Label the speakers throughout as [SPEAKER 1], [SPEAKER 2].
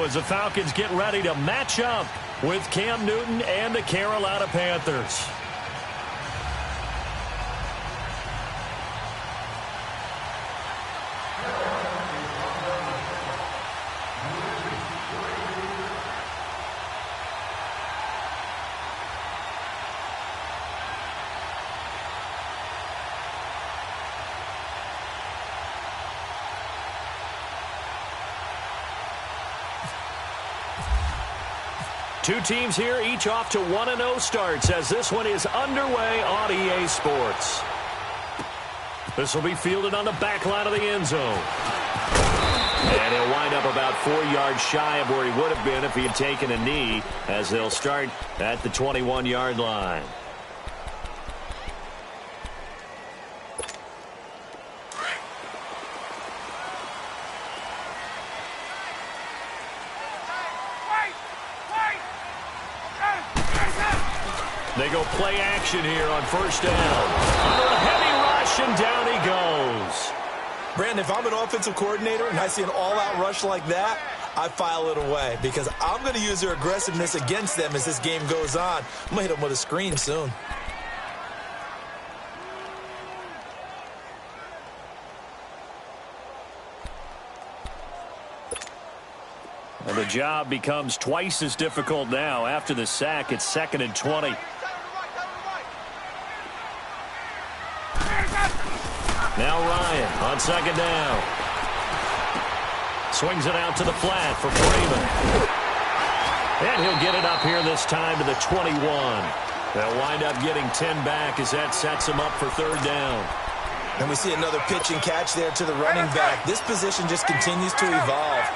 [SPEAKER 1] as the Falcons get ready to match up with Cam Newton and the Carolina Panthers. Two teams here, each off to 1-0 starts as this one is underway on EA Sports. This will be fielded on the back line of the end zone. And he'll wind up about 4 yards shy of where he would have been if he had taken a knee, as they'll start at the 21-yard line. They go play action here on first down. Under a heavy rush, and down he goes.
[SPEAKER 2] Brandon, if I'm an offensive coordinator and I see an all-out rush like that, I file it away because I'm going to use their aggressiveness against them as this game goes on. I'm going to hit them with a screen soon.
[SPEAKER 1] And the job becomes twice as difficult now. After the sack, it's 2nd and 20. Now Ryan on second down. Swings it out to the flat for Freeman. And he'll get it up here this time to the 21. They'll wind up getting 10 back as that sets him up for third down.
[SPEAKER 2] And we see another pitch and catch there to the running back. This position just continues to evolve.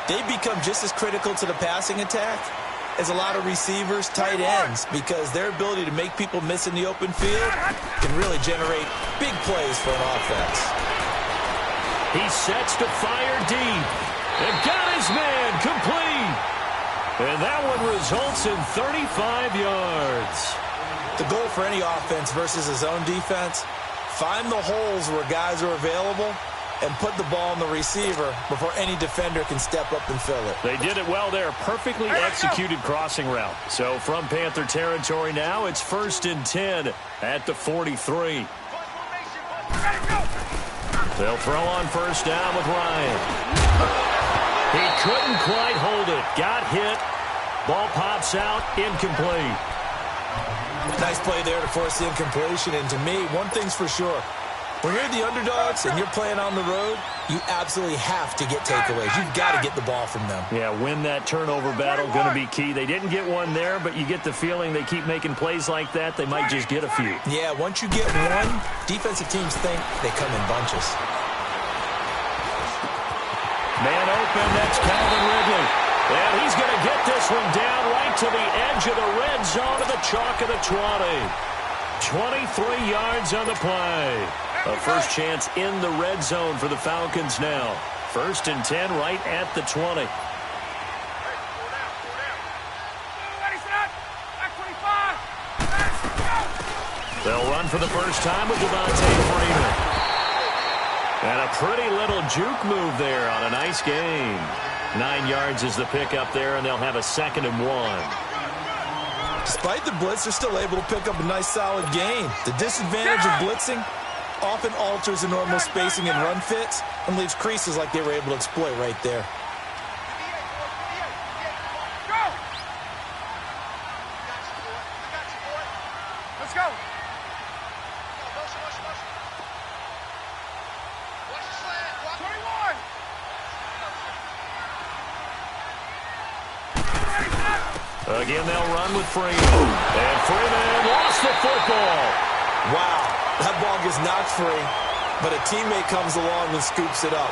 [SPEAKER 2] They become just as critical to the passing attack as a lot of receivers, tight ends, because their ability to make people miss in the open field can really generate big plays for an offense.
[SPEAKER 1] He sets to fire deep and got his man complete. And that one results in 35 yards.
[SPEAKER 2] The goal for any offense versus a zone defense, find the holes where guys are available and put the ball on the receiver before any defender can step up and fill it.
[SPEAKER 1] They did it well there. Perfectly executed crossing route. So from Panther territory now, it's 1st and 10 at the 43. They'll throw on first down with Ryan. He couldn't quite hold it. Got hit. Ball pops out. Incomplete.
[SPEAKER 2] Nice play there to force the incompletion. And to me, one thing's for sure. When you're the underdogs and you're playing on the road, you absolutely have to get takeaways. You've got to get the ball from them.
[SPEAKER 1] Yeah, win that turnover battle, going to be key. They didn't get one there, but you get the feeling they keep making plays like that, they might just get a few.
[SPEAKER 2] Yeah, once you get one, defensive teams think they come in bunches.
[SPEAKER 1] Man open, that's Calvin Ridley. And he's going to get this one down right to the edge of the red zone of the chalk of the 20. 23 yards on the play. A first chance in the red zone for the Falcons now. 1st and 10 right at the 20. They'll run for the first time with Devontae Freeman. And a pretty little juke move there on a nice game. 9 yards is the pickup there, and they'll have a 2nd and 1.
[SPEAKER 2] Despite the blitz, they're still able to pick up a nice solid gain. The disadvantage of blitzing often alters the normal spacing and run fits and leaves creases like they were able to exploit right there.
[SPEAKER 3] Let's go.
[SPEAKER 1] Again, they'll run with Freeman. And Freeman lost the football.
[SPEAKER 2] Wow, that ball gets knocked free, but a teammate comes along and scoops it up.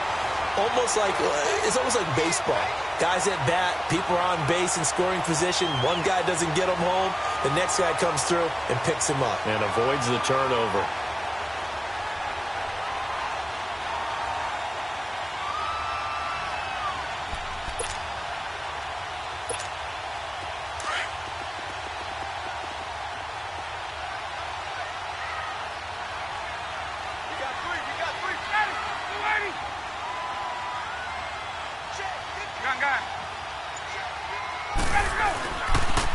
[SPEAKER 2] It's almost like baseball. Guys at bat, people are on base in scoring position. One guy doesn't get him home. The next guy comes through and picks him up.
[SPEAKER 1] And avoids the turnover.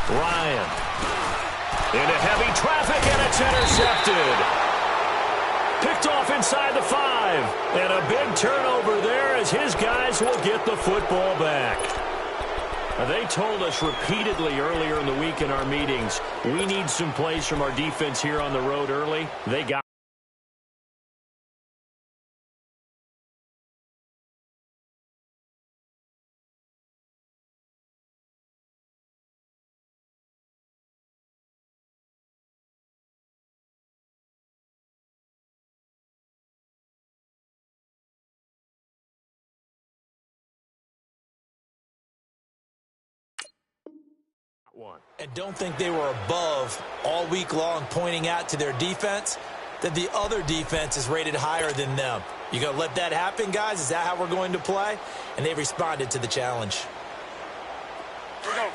[SPEAKER 1] Ryan. Into heavy traffic, and it's intercepted. Picked off inside the 5. And a big turnover there as his guys will get the football back. They told us repeatedly earlier in the week in our meetings, we need some plays from our defense here on the road early. They got one.
[SPEAKER 2] And don't think they were above all week long, pointing out to their defense that the other defense is rated higher than them. You going to let that happen, guys? Is that how we're going to play? And they responded to the challenge.
[SPEAKER 3] Here we go.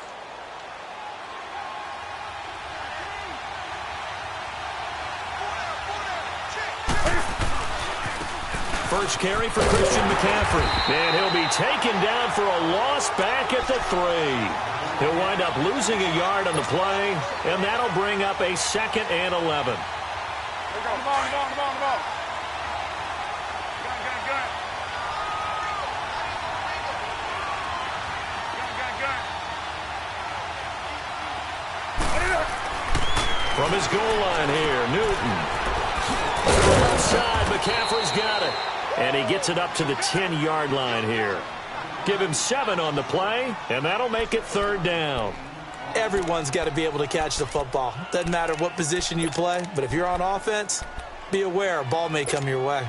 [SPEAKER 1] First carry for Christian McCaffrey. And he'll be taken down for a loss back at the 3. He'll wind up losing a yard on the play, and that'll bring up a 2nd and 11.
[SPEAKER 3] Here we go. The ball. Gun.
[SPEAKER 1] From his goal line here, Newton. Outside, McCaffrey's got it. And he gets it up to the 10-yard line here. Give him 7 on the play, and that'll make it 3rd down.
[SPEAKER 2] Everyone's got to be able to catch the football. Doesn't matter what position you play, but if you're on offense, be aware a ball may come your way.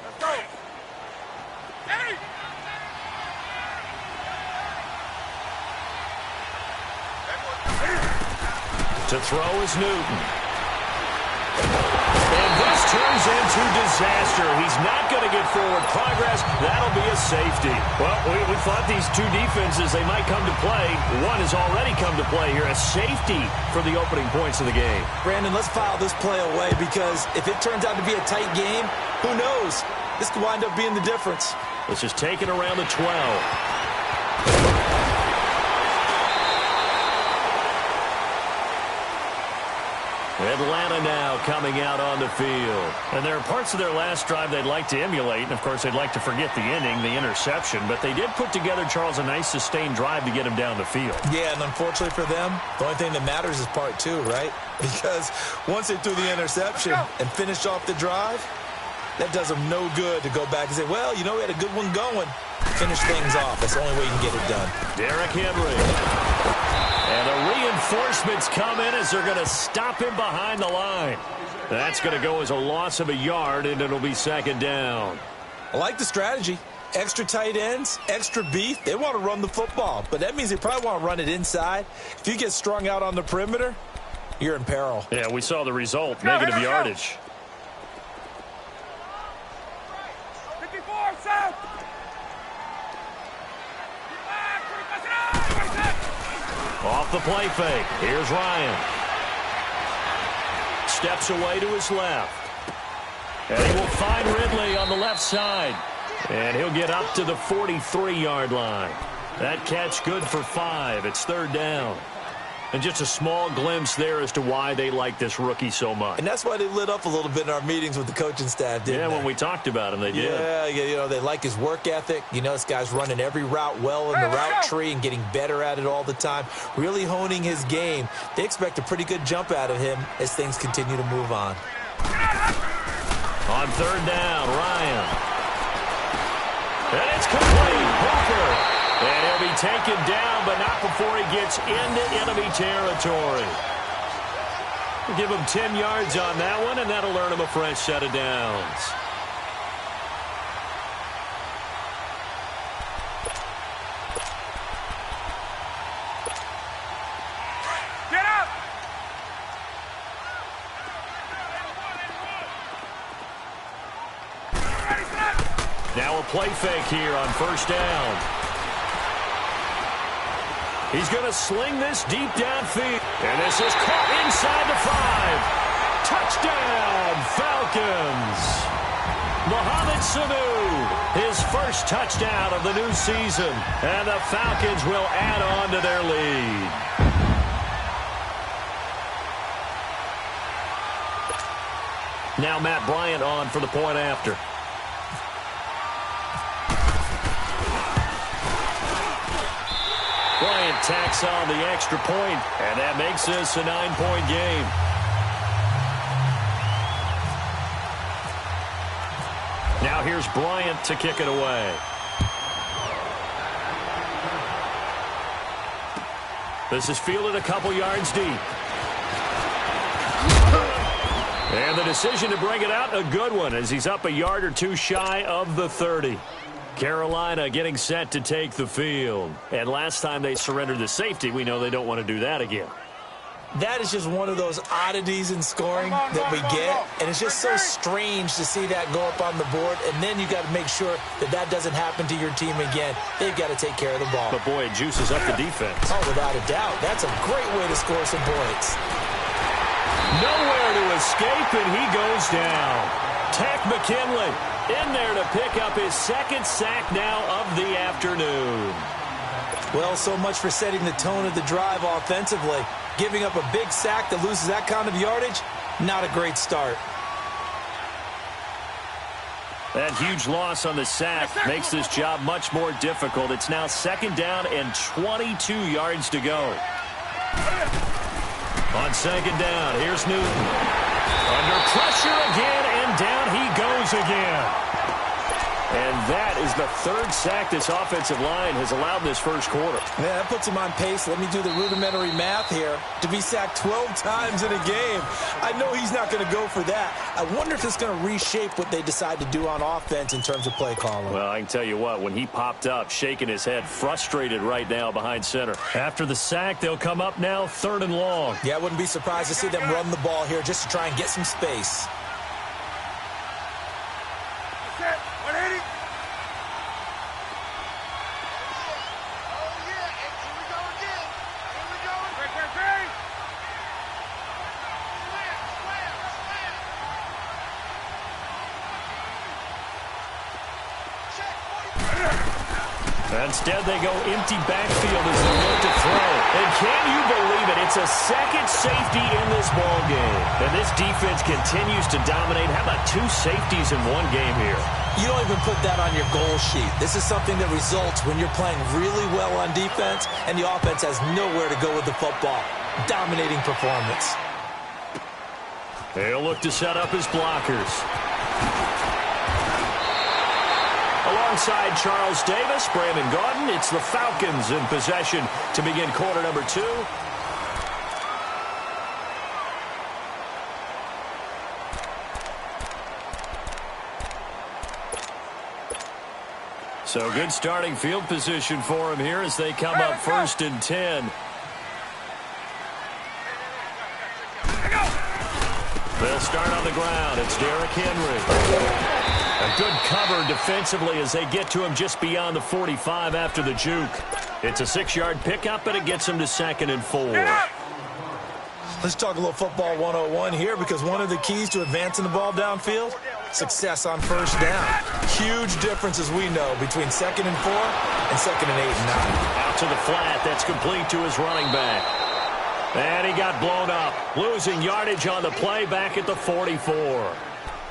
[SPEAKER 3] Let's go. Hey!
[SPEAKER 1] To throw is Newton. And this turns into disaster. He's not going to get forward progress. That'll be a safety. Well, we thought these two defenses, they might come to play. One has already come to play here. A safety for the opening points of the game.
[SPEAKER 2] Brandon, let's file this play away because if it turns out to be a tight game, who knows? This could wind up being the difference.
[SPEAKER 1] This is taken around the 12. Atlanta now coming out on the field. And there are parts of their last drive they'd like to emulate. And, of course, they'd like to forget the inning, the interception. But they did put together, Charles, a nice sustained drive to get him down the field.
[SPEAKER 2] Yeah, and unfortunately for them, the only thing that matters is part 2, right? Because once they threw the interception and finished off the drive, that does them no good to go back and say, well, you know, we had a good one going. Finish things off. That's the only way you can get it done.
[SPEAKER 1] Derrick Henry. And the reinforcements come in as they're going to stop him behind the line. That's going to go as a loss of a yard, and it'll be 2nd down.
[SPEAKER 2] I like the strategy. Extra tight ends, extra beef. They want to run the football, but that means they probably want to run it inside. If you get strung out on the perimeter, you're in peril.
[SPEAKER 1] Yeah, we saw the result, negative yardage.
[SPEAKER 3] 54, South.
[SPEAKER 1] Off the play fake. Here's Ryan. Steps away to his left. And he will find Ridley on the left side. And he'll get up to the 43-yard line. That catch good for 5. It's 3rd down. And just a small glimpse there as to why they like this rookie so much.
[SPEAKER 2] And that's why they lit up a little bit in our meetings with the coaching staff, didn't they?
[SPEAKER 1] When we talked about him, they did.
[SPEAKER 2] Yeah, you know, they like his work ethic. You know, this guy's running every route well in the route tree and getting better at it all the time, really honing his game. They expect a pretty good jump out of him as things continue to move on.
[SPEAKER 1] On 3rd down, Ryan. And it's complete. Hooper. And he'll be taken down, but not before he gets into enemy territory. We'll give him 10 yards on that one, and that'll earn him a fresh set of downs.
[SPEAKER 3] Get up!
[SPEAKER 1] Now a play fake here on 1st down. He's going to sling this deep downfield. And this is caught inside the 5. Touchdown, Falcons. Mohamed Sanu, his first touchdown of the new season. And the Falcons will add on to their lead. Now Matt Bryant on for the point after. Bryant tacks on the extra point, and that makes this a 9-point game. Now here's Bryant to kick it away. This is fielded a couple yards deep. And the decision to bring it out, a good one, as he's up a yard or two shy of the 30. Carolina getting set to take the field. And last time they surrendered the safety, we know they don't want to do that again.
[SPEAKER 2] That is just one of those oddities in scoring that we get, and it's just so strange to see that go up on the board, and then you got to make sure that that doesn't happen to your team again. They've got to take care of the ball.
[SPEAKER 1] But, boy, it juices up the defense.
[SPEAKER 2] Oh, without a doubt. That's a great way to score some points.
[SPEAKER 1] Nowhere to escape, and he goes down. Tech McKinley in there to pick up his second sack now of the afternoon.
[SPEAKER 2] Well, so much for setting the tone of the drive offensively. Giving up a big sack that loses that kind of yardage, not a great start.
[SPEAKER 1] That huge loss on the sack makes this job much more difficult. It's now second down and 22 yards to go. On second down, here's Newton. Under pressure again, and down he goes again. And that is the third sack this offensive line has allowed in this first quarter.
[SPEAKER 2] Yeah, that puts him on pace. Let me do the rudimentary math here. To be sacked 12 times in a game, I know he's not going to go for that. I wonder if it's going to reshape what they decide to do on offense in terms of play calling.
[SPEAKER 1] Well, I can tell you what, when he popped up, shaking his head, frustrated right now behind center. After the sack, they'll come up now third and long.
[SPEAKER 2] Yeah, I wouldn't be surprised to see them run the ball here just to try and get some space.
[SPEAKER 1] Instead, they go empty backfield as they look to throw. And can you believe it? It's a second safety in this ball game. And this defense continues to dominate. How about two safeties in one game here?
[SPEAKER 2] You don't even put that on your goal sheet. This is something that results when you're playing really well on defense and the offense has nowhere to go with the football. Dominating performance.
[SPEAKER 1] They'll look to set up his blockers. Alongside Charles Davis, Brandon Gaudin, it's the Falcons in possession to begin quarter number 2. So good starting field position for him here as they come up first and 10. They'll start on the ground. It's Derrick Henry. A good cover defensively as they get to him just beyond the 45 after the juke. It's a 6-yard pickup, and it gets him to 2nd and 4.
[SPEAKER 2] Let's talk a little football 101 here, because one of the keys to advancing the ball downfield, success on first down. Huge difference, as we know, between 2nd and 4 and 2nd and 8 and 9.
[SPEAKER 1] Out to the flat. That's complete to his running back. And he got blown up, losing yardage on the play back at the 44.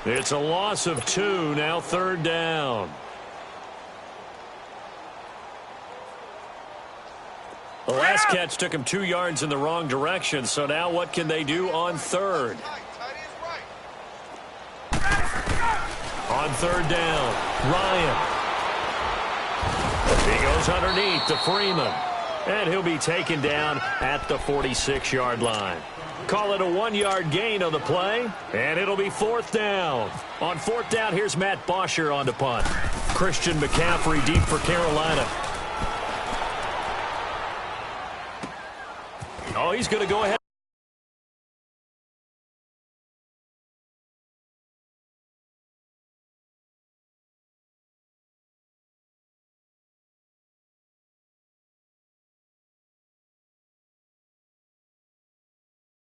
[SPEAKER 1] It's a loss of 2, now 3rd down. The last catch took him 2 yards in the wrong direction, so now what can they do on 3rd? On 3rd down, Ryan. He goes underneath to Freeman. And he'll be taken down at the 46-yard line. Call it a 1-yard gain on the play, and it'll be 4th down. On 4th down, here's Matt Bosher on to punt. Christian McCaffrey deep for Carolina. Oh, he's going to go ahead.